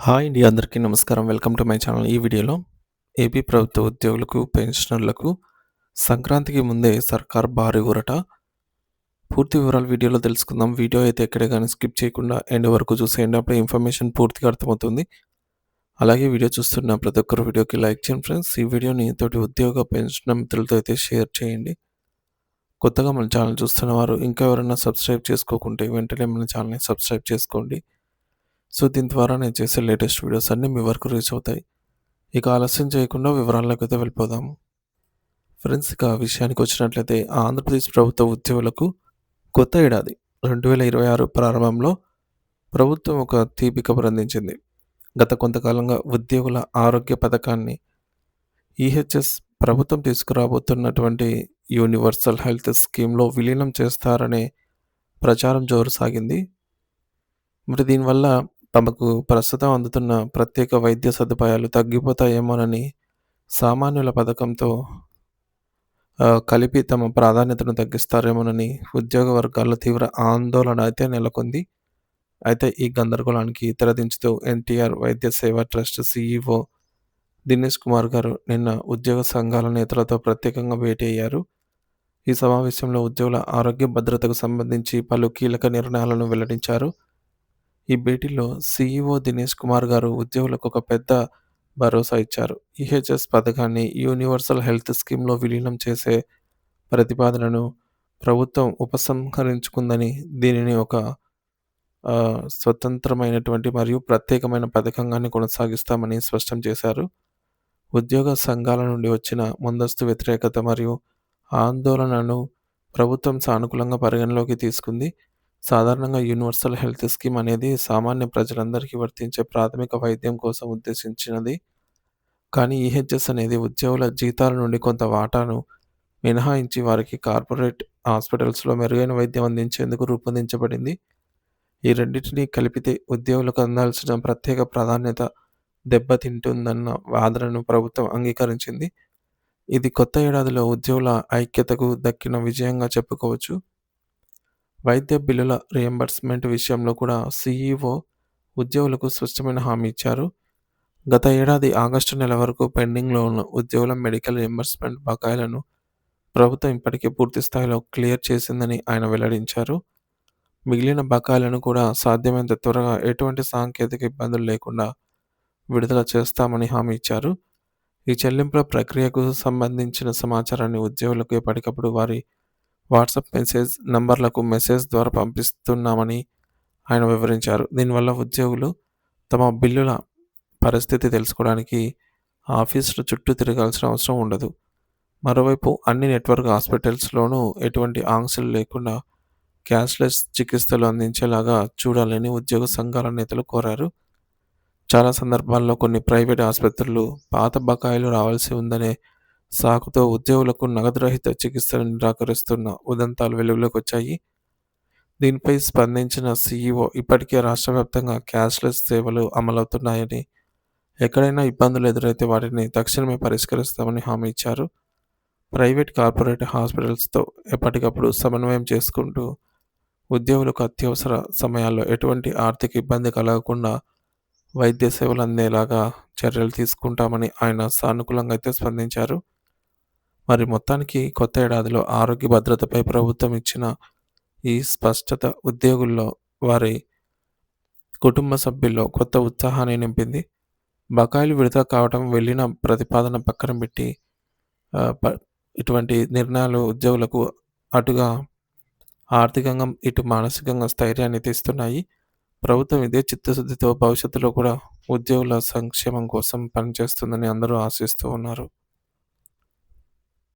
Hi అండి. అందరికీ నమస్కారం. Welcome to my channel. ఈ వీడియోలో ఏపీ ప్రభుత్వ ఉద్యోగులకు, పెన్షనర్లకు సంక్రాంతికి ముందే సర్కార్ భారీ ఊరట. పూర్తి వివరాలు వీడియోలో తెలుసుకుందాం. వీడియో అయితే ఎక్కడే గానీ స్కిప్ చేయకుండా ఎండ్ వరకు చూసేయండి. అప్పుడే ఇన్ఫర్మేషన్ పూర్తిగా అర్థమవుతుంది. అలాగే వీడియో చూస్తున్న ప్రతి ఒక్కరు వీడియోకి లైక్ చేయండి ఫ్రెండ్స్. ఈ వీడియోని తోటి ఉద్యోగ, పెన్షనర్ మిత్రులతో అయితే షేర్ చేయండి. కొత్తగా మన ఛానల్ చూస్తున్న వారు ఇంకా ఎవరైనా సబ్స్క్రైబ్ చేసుకోకుంటే వెంటనే మన ఛానల్‌ని సబ్స్క్రైబ్ చేసుకోండి. సో, దీని ద్వారా నేను చేసే లేటెస్ట్ వీడియోస్ అన్నీ మీ వరకు రీచ్ అవుతాయి. ఇక ఆలస్యం చేయకుండా వివరాల్లోకైతే వెళ్ళిపోదాము. ఫ్రెండ్స్, ఇక విషయానికి వచ్చినట్లయితే ఆంధ్రప్రదేశ్ ప్రభుత్వ ఉద్యోగులకు కొత్త ఏడాది 2026 ప్రారంభంలో ప్రభుత్వం ఒక తీపి కబురు అందించింది. గత కొంతకాలంగా ఉద్యోగుల ఆరోగ్య పథకాన్ని ఈహెచ్ఎస్ ప్రభుత్వం తీసుకురాబోతున్నటువంటి యూనివర్సల్ హెల్త్ స్కీమ్‌లో విలీనం చేస్తారనే ప్రచారం జోరు సాగింది. మరి దీనివల్ల తమకు ప్రస్తుతం అందుతున్న ప్రత్యేక వైద్య సదుపాయాలు తగ్గిపోతాయేమోనని సామాన్యుల పథకంతో కలిపి తమ ప్రాధాన్యతను తగ్గిస్తారేమోనని ఉద్యోగ వర్గాల్లో తీవ్ర ఆందోళన అయితే నెలకొంది. అయితే ఈ గందరగోళానికి తెరదించుతూ ఎన్టీఆర్ వైద్య సేవ ట్రస్ట్ సీఈఓ దినేష్ కుమార్ గారు నిన్న ఉద్యోగ సంఘాల నేతలతో ప్రత్యేకంగా భేటీ అయ్యారు. ఈ సమావేశంలో ఉద్యోగుల ఆరోగ్య భద్రతకు సంబంధించి పలు కీలక నిర్ణయాలను వెల్లడించారు. ఈ భేటీలో సీఈఓ దినేష్ కుమార్ గారు ఉద్యోగులకు ఒక పెద్ద భరోసా ఇచ్చారు. ఈహెచ్ఎస్ పథకాన్ని యూనివర్సల్ హెల్త్ స్కీమ్‌లో విలీనం చేసే ప్రతిపాదనను ప్రభుత్వం ఉపసంహరించుకుందని, దీనిని ఒక స్వతంత్రమైనటువంటి మరియు ప్రత్యేకమైన పథకంగానే కొనసాగిస్తామని స్పష్టం చేశారు. ఉద్యోగ సంఘాల నుండి వచ్చిన ముందస్తు వ్యతిరేకత మరియు ఆందోళనను ప్రభుత్వం సానుకూలంగా పరిగణలోకి తీసుకుంది. సాధారణంగా యూనివర్సల్ హెల్త్ స్కీమ్ అనేది సామాన్య ప్రజలందరికీ వర్తించే ప్రాథమిక వైద్యం కోసం ఉద్దేశించినది. కానీ ఈహెచ్ఎస్ అనేది ఉద్యోగుల జీతాల నుండి కొంత వాటాను మినహాయించి వారికి కార్పొరేట్ హాస్పిటల్స్‌లో మెరుగైన వైద్యం అందించేందుకు రూపొందించబడింది. ఈ రెండిటిని కలిపితే ఉద్యోగులకు అందాల్సిన ప్రత్యేక ప్రాధాన్యత దెబ్బతింటుందన్న వాదనను ప్రభుత్వం అంగీకరించింది. ఇది కొత్త ఏడాదిలో ఉద్యోగుల ఐక్యతకు దక్కిన విజయంగా చెప్పుకోవచ్చు. వైద్య బిల్లుల రీయింబర్స్‌మెంట్ విషయంలో కూడా సీఈఓ ఉద్యోగులకు స్పష్టమైన హామీ ఇచ్చారు. గత ఏడాది ఆగస్టు నెల వరకు పెండింగ్‌లో ఉన్న ఉద్యోగుల మెడికల్ రీయింబర్స్‌మెంట్ బకాయిలను ప్రభుత్వం ఇప్పటికే పూర్తి స్థాయిలో క్లియర్ చేసిందని ఆయన వెల్లడించారు. మిగిలిన బకాయిలను కూడా సాధ్యమైనంత త్వరగా ఎటువంటి సాంకేతిక ఇబ్బందులు లేకుండా విడుదల చేస్తామని హామీ ఇచ్చారు. ఈ చెల్లింపుల ప్రక్రియకు సంబంధించిన సమాచారాన్ని ఉద్యోగులకు ఎప్పటికప్పుడు వారి వాట్సాప్ నంబర్లకు మెసేజ్ ద్వారా పంపిస్తున్నామని ఆయన వివరించారు. దీనివల్ల ఉద్యోగులు తమ బిల్లుల పరిస్థితి తెలుసుకోవడానికి ఆఫీసుల చుట్టూ తిరగాల్సిన అవసరం ఉండదు. మరోవైపు అన్ని నెట్వర్క్ హాస్పిటల్స్‌లోనూ ఎటువంటి ఆంక్షలు లేకుండా క్యాష్‌లెస్ చికిత్సలు అందించేలాగా చూడాలని ఉద్యోగ సంఘాల నేతలు కోరారు. చాలా సందర్భాల్లో కొన్ని ప్రైవేట్ ఆసుపత్రులు పాత బకాయిలు రావాల్సి ఉందనే సాకుతో ఉద్యోగులకు నగదు రహిత చికిత్సను నిరాకరిస్తున్న ఉదంతాలు వెలుగులోకొచ్చాయి. దీనిపై స్పందించిన సీఈఓ ఇప్పటికే రాష్ట్ర వ్యాప్తంగా క్యాష్‌లెస్ సేవలు అమలవుతున్నాయని, ఎక్కడైనా ఇబ్బందులు ఎదురైతే వాటిని తక్షణమే పరిష్కరిస్తామని హామీ ఇచ్చారు. ప్రైవేట్, కార్పొరేట్ హాస్పిటల్స్‌తో ఎప్పటికప్పుడు సమన్వయం చేసుకుంటూ ఉద్యోగులకు అత్యవసర సమయాల్లో ఎటువంటి ఆర్థిక ఇబ్బంది కలగకుండా వైద్య సేవలు అందేలాగా చర్యలు తీసుకుంటామని ఆయన సానుకూలంగా అయితే స్పందించారు. మరి మొత్తానికి కొత్త ఏడాదిలో ఆరోగ్య భద్రతపై ప్రభుత్వం ఇచ్చిన ఈ స్పష్టత ఉద్యోగుల్లో, వారి కుటుంబ సభ్యుల్లో కొత్త ఉత్సాహాన్ని నింపింది. బకాయిలు విడుదల కావడం, వెళ్ళిన ప్రతిపాదన పక్కన పెట్టి ఆహ్, ప ఇటువంటి నిర్ణయాలు ఉద్యోగులకు అటుగా ఆర్థికంగా, ఇటు మానసికంగా స్థైర్యాన్ని తెస్తున్నాయి. ప్రభుత్వం ఇదే చిత్తశుద్ధితో భవిష్యత్తులో కూడా ఉద్యోగుల సంక్షేమం కోసం పనిచేస్తుందని అందరూ ఆశిస్తూ ఉన్నారు.